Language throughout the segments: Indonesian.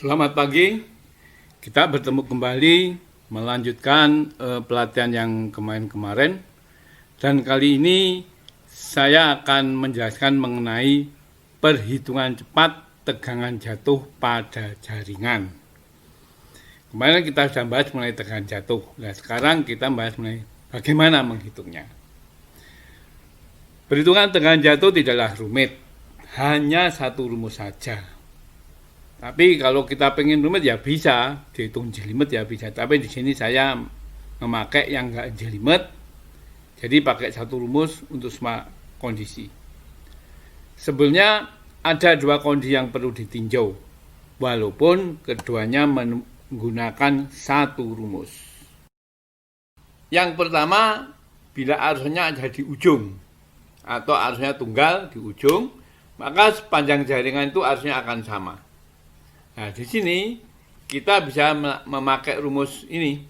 Selamat pagi, kita bertemu kembali melanjutkan pelatihan yang kemarin-kemarin. Dan kali ini saya akan menjelaskan mengenai perhitungan cepat tegangan jatuh pada jaringan. Kemarin kita sudah bahas mengenai tegangan jatuh. Nah, sekarang kita bahas mengenai bagaimana menghitungnya. Perhitungan tegangan jatuh tidaklah rumit, hanya satu rumus saja. Tapi kalau kita pengen rumit ya bisa, dihitung jelimet ya bisa. Tapi di sini saya memakai yang enggak jelimet, jadi pakai satu rumus untuk semua kondisi. Sebenarnya ada dua kondisi yang perlu ditinjau, walaupun keduanya menggunakan satu rumus. Yang pertama, bila arusnya ada di ujung atau arusnya tunggal di ujung, maka sepanjang jaringan itu arusnya akan sama. Nah, di sini kita bisa memakai rumus ini.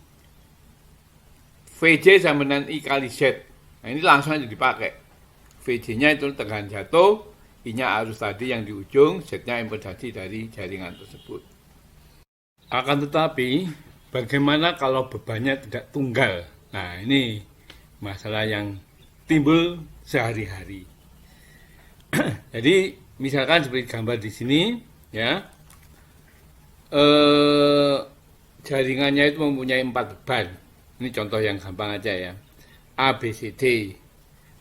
VJ sama dengan I kali Z. Nah, ini langsung aja dipakai. VJ-nya itu tegangan jatuh, I-nya arus tadi yang di ujung, Z-nya impedasi dari jaringan tersebut. Akan tetapi, bagaimana kalau bebannya tidak tunggal? Nah, ini masalah yang timbul sehari-hari. Jadi, misalkan seperti gambar di sini, ya. Jaringannya itu mempunyai 4 beban. Ini contoh yang gampang aja ya. A, B, C, D.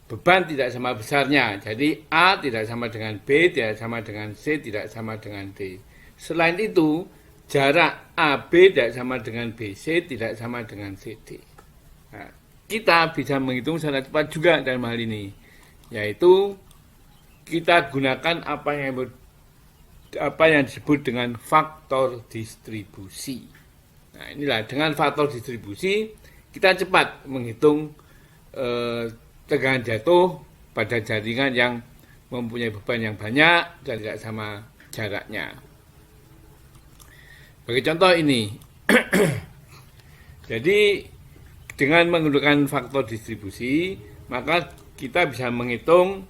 Beban tidak sama besarnya. Jadi A tidak sama dengan B, tidak sama dengan C, tidak sama dengan D. Selain itu, jarak AB tidak sama dengan BC, tidak sama dengan CD. Nah, kita bisa menghitung secara cepat juga dalam hal ini. Yaitu kita gunakan apa yang disebut dengan faktor distribusi. Nah, inilah dengan faktor distribusi kita cepat menghitung tegangan jatuh pada jaringan yang mempunyai beban yang banyak dan tidak sama jaraknya. Bagi contoh ini, jadi dengan menggunakan faktor distribusi maka kita bisa menghitung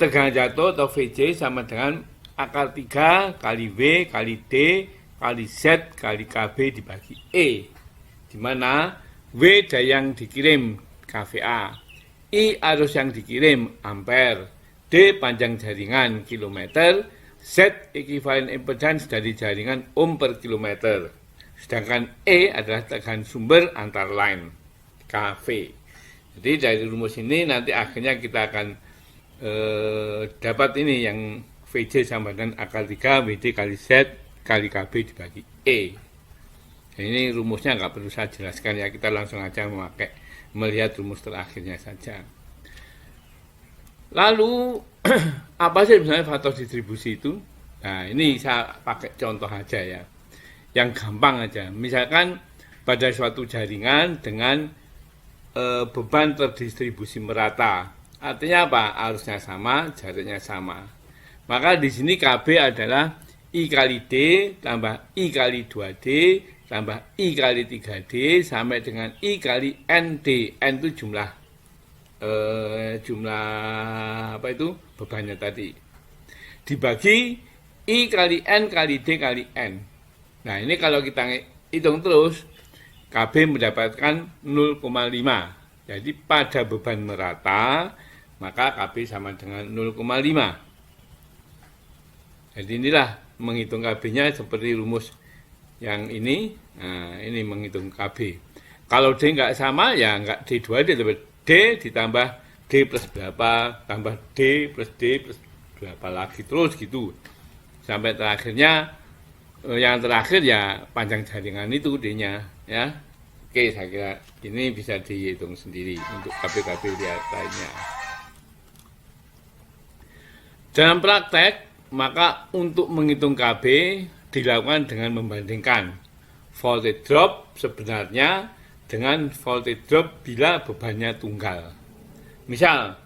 tegangan jatuh atau VJ sama dengan akar 3 kali W kali D kali Z kali KB dibagi E, di mana W daya yang dikirim kVA, I arus yang dikirim ampere, D panjang jaringan kilometer, Z ekuivalen impedans dari jaringan ohm per kilometer, sedangkan E adalah tegangan sumber antar line kV. Jadi dari rumus ini nanti akhirnya kita akan dapat ini yang VJ sama dengan akar 3 WD kali Z kali KB dibagi E. Ini rumusnya nggak perlu saya jelaskan ya, kita langsung aja melihat rumus terakhirnya saja. Lalu apa sih sebenarnya faktor distribusi itu? Nah, ini saya pakai contoh aja ya, yang gampang aja. Misalkan pada suatu jaringan dengan beban terdistribusi merata, artinya apa? Arusnya sama, jaraknya sama. Maka di sini KB adalah I kali D tambah I kali 2D tambah I kali 3D sampai dengan I kali ND. N itu jumlah apa itu? Bebannya tadi. Dibagi I kali N kali D kali N. Nah, ini kalau kita hitung terus, KB mendapatkan 0,5. Jadi pada beban merata, maka KB sama dengan 0,5. Jadi inilah menghitung KB-nya seperti rumus yang ini. Nah, ini menghitung KB. Kalau D nggak sama, ya nggak D2D, tapi D ditambah D plus berapa, tambah D plus berapa lagi, terus gitu. Sampai terakhirnya, yang terakhir ya panjang jaringan itu D-nya. Ya. Oke, saya kira ini bisa dihitung sendiri untuk KB-KB lainnya. Dalam praktek, maka untuk menghitung KB dilakukan dengan membandingkan voltage drop sebenarnya dengan voltage drop bila bebannya tunggal. Misal,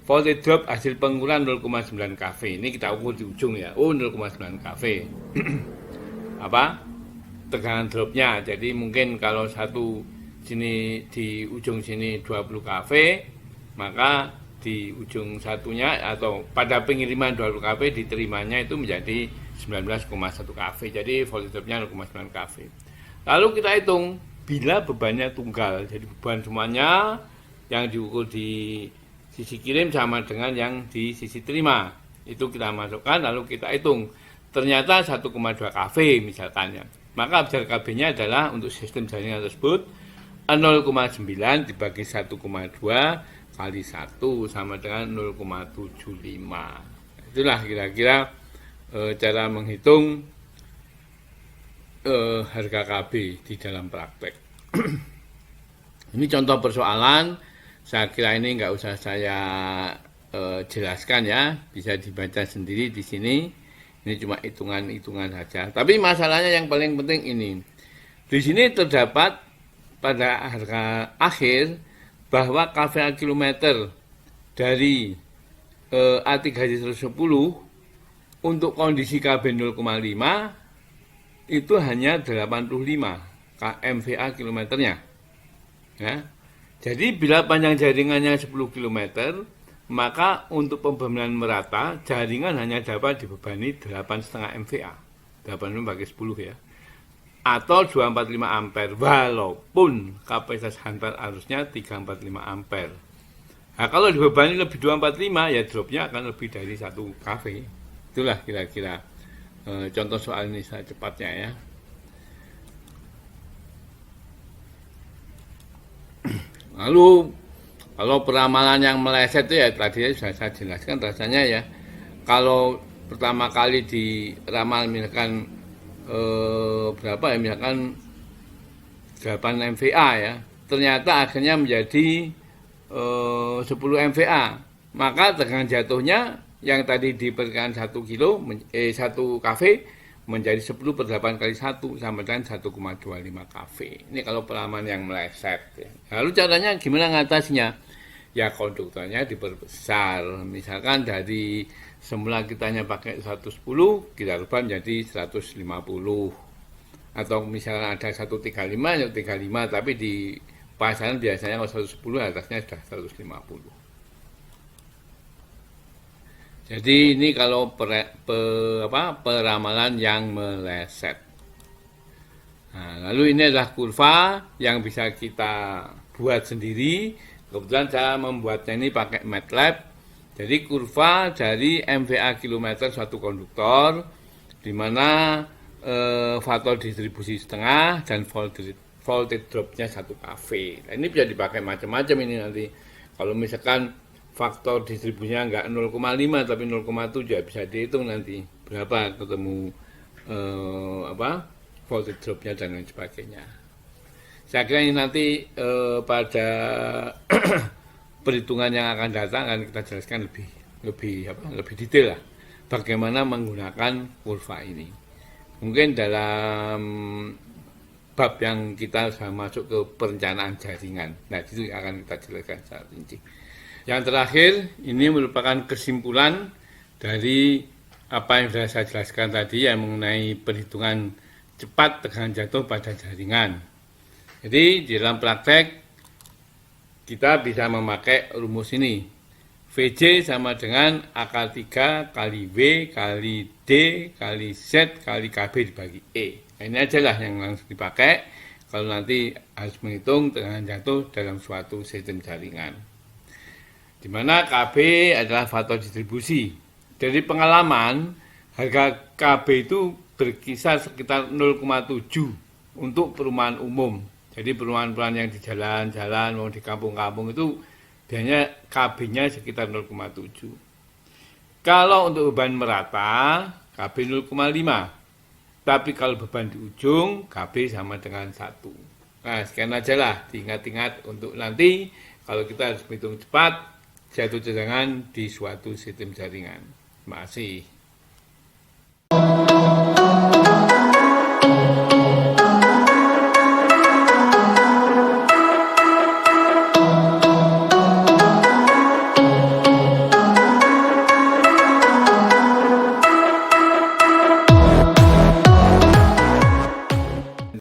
voltage drop hasil pengukuran 0,9 kV. Ini kita ukur di ujung ya. Oh, 0,9 kV. Apa? Tegangan dropnya. Jadi mungkin kalau satu sini di ujung sini 20 kV, maka di ujung satunya atau pada pengiriman 20 kV diterimanya itu menjadi 19,1 kV. Jadi voltage dropnya 0,9 kV. Lalu kita hitung bila bebannya tunggal. Jadi beban semuanya yang diukur di sisi kirim sama dengan yang di sisi terima. Itu kita masukkan lalu kita hitung. Ternyata 1,2 kV misalkan ya. Maka besar KB-nya adalah untuk sistem jaringan tersebut 0,9 dibagi 1,2 kali 1 sama dengan 0,75. Itulah kira-kira cara menghitung harga KB di dalam praktek. Ini contoh persoalan, saya kira ini nggak usah saya jelaskan ya, bisa dibaca sendiri di sini. Ini cuma hitungan-hitungan saja. Tapi masalahnya yang paling penting ini, di sini terdapat pada harga akhir bahwa KVA kilometer dari A310 untuk kondisi KB 0,5 itu hanya 85 MVA kilometernya. Ya. Jadi bila panjang jaringannya 10 km, maka untuk pembebanan merata jaringan hanya dapat dibebani 8,5 MVA. 8 bagi 10 ya. Atau 245 ampere walaupun kapasitas hantar arusnya 345 ampere. Nah, kalau dibebani lebih 245 ya dropnya akan lebih dari 1 kV. Itulah kira-kira contoh soal ini secepatnya ya. Lalu kalau peramalan yang meleset itu ya tadi sudah saya jelaskan rasanya ya. Kalau pertama kali diramal misalkan berapa ya, misalkan 8 MVA ya, ternyata akhirnya menjadi 10 MVA, maka tegangan jatuhnya yang tadi diperkirakan 1 kV menjadi 10 per 8 kali 1 sama dengan 1,25 kV. Ini kalau peramalan yang meleset ya. Lalu caranya gimana ngatasinya? Ya konduktornya diperbesar, misalkan dari semula kitanya pakai 110 kita rubah menjadi 150, atau misalkan ada 135 ya 35, tapi di pasaran biasanya kalau 110 atasnya sudah 150. Jadi ini kalau peramalan yang meleset. Nah, lalu ini adalah kurva yang bisa kita buat sendiri. Kebetulan saya membuatnya ini pakai MATLAB. Jadi kurva dari MVA kilometer suatu konduktor, di mana faktor distribusi setengah dan voltage dropnya 1 kV. Nah, ini bisa dipakai macam-macam ini nanti. Kalau misalkan faktor distribusinya enggak 0,5 tapi 0,7 ya bisa dihitung nanti berapa ketemu voltage dropnya dan lain sebagainya. Saya kira ini nanti pada perhitungan yang akan datang akan kita jelaskan lebih detail lah bagaimana menggunakan kurva ini. Mungkin dalam bab yang kita sudah masuk ke perencanaan jaringan. Nah, itu akan kita jelaskan secara rinci. Yang terakhir, ini merupakan kesimpulan dari apa yang sudah saya jelaskan tadi yang mengenai perhitungan cepat tegangan jatuh pada jaringan. Jadi di dalam praktek kita bisa memakai rumus ini. VJ sama dengan akar 3 kali W kali D kali Z kali KB dibagi E. Nah, ini aja lah yang langsung dipakai kalau nanti harus menghitung tegangan jatuh dalam suatu sistem jaringan. Di mana KB adalah faktor distribusi. Dari pengalaman, harga KB itu berkisar sekitar 0,7 untuk perumahan umum. Jadi perumahan-perumahan yang di jalan-jalan, mau di kampung-kampung itu biasanya KB-nya sekitar 0,7. Kalau untuk beban merata, KB 0,5. Tapi kalau beban di ujung, KB sama dengan 1. Nah, sekian aja lah, diingat-ingat untuk nanti kalau kita harus menghitung cepat, jatuh tegangan di suatu sistem jaringan. Terima kasih.